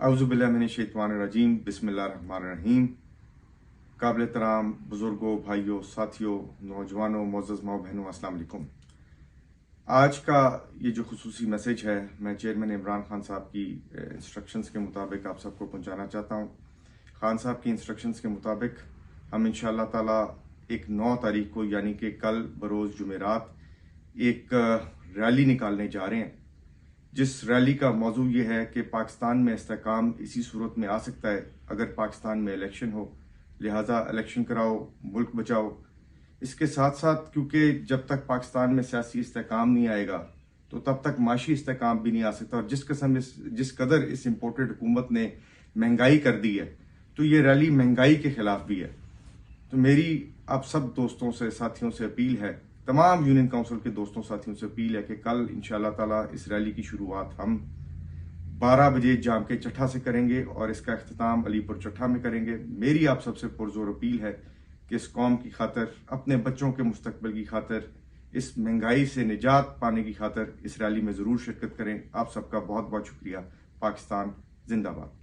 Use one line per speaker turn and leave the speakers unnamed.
औज़ुबिल्लाहिमिनश्शैतानिर्रजीम बिस्मिल्लाहिर्रहमानिर्रहीम। काबिल तराम बुज़ुर्गों, भाइयों, साथियों, नौजवानों, मोअज़्ज़ज़ माँ बहनों, अस्सलाम वालेकुम। आज का ये जो खुसूसी मैसेज है, मैं चेयरमैन इमरान खान साहब की इंस्ट्रक्शंस के मुताबिक आप सबको पहुंचाना चाहता हूं। खान साहब की इंस्ट्रक्शंस के मुताबिक हम इंशाअल्लाह ताला एक 9 तारीख को यानी कि कल बरोज़ जुमेरात एक रैली निकालने जा रहे हैं, जिस रैली का मौजू ये है कि पाकिस्तान में इस्तेहकाम इसी सूरत में आ सकता है अगर पाकिस्तान में इलेक्शन हो, लिहाजा इलेक्शन कराओ, मुल्क बचाओ। इसके साथ साथ क्योंकि जब तक पाकिस्तान में सियासी इस्तेहकाम नहीं आएगा तो तब तक माशी इस्तेहकाम भी नहीं आ सकता, और जिस कदर इस इम्पोर्टेड हुकूमत ने महंगाई कर दी है तो ये रैली महंगाई के खिलाफ भी है। तो मेरी आप सब दोस्तों से, साथियों से अपील है, तमाम यूनियन काउंसिल के दोस्तों साथियों से अपील है कि कल इंशाअल्लाह ताला इस रैली की शुरुआत हम 12 बजे जाम के चट्ठा से करेंगे और इसका अख्तिताम अलीपुर चट्ठा में करेंगे। मेरी आप सबसे पुरजोर अपील है कि इस कौम की खातर, अपने बच्चों के मुस्तकबिल की खातर, इस महंगाई से निजात पाने की खातर इस रैली में ज़रूर शिरकत करें। आप सबका बहुत बहुत शुक्रिया। पाकिस्तान जिंदाबाद।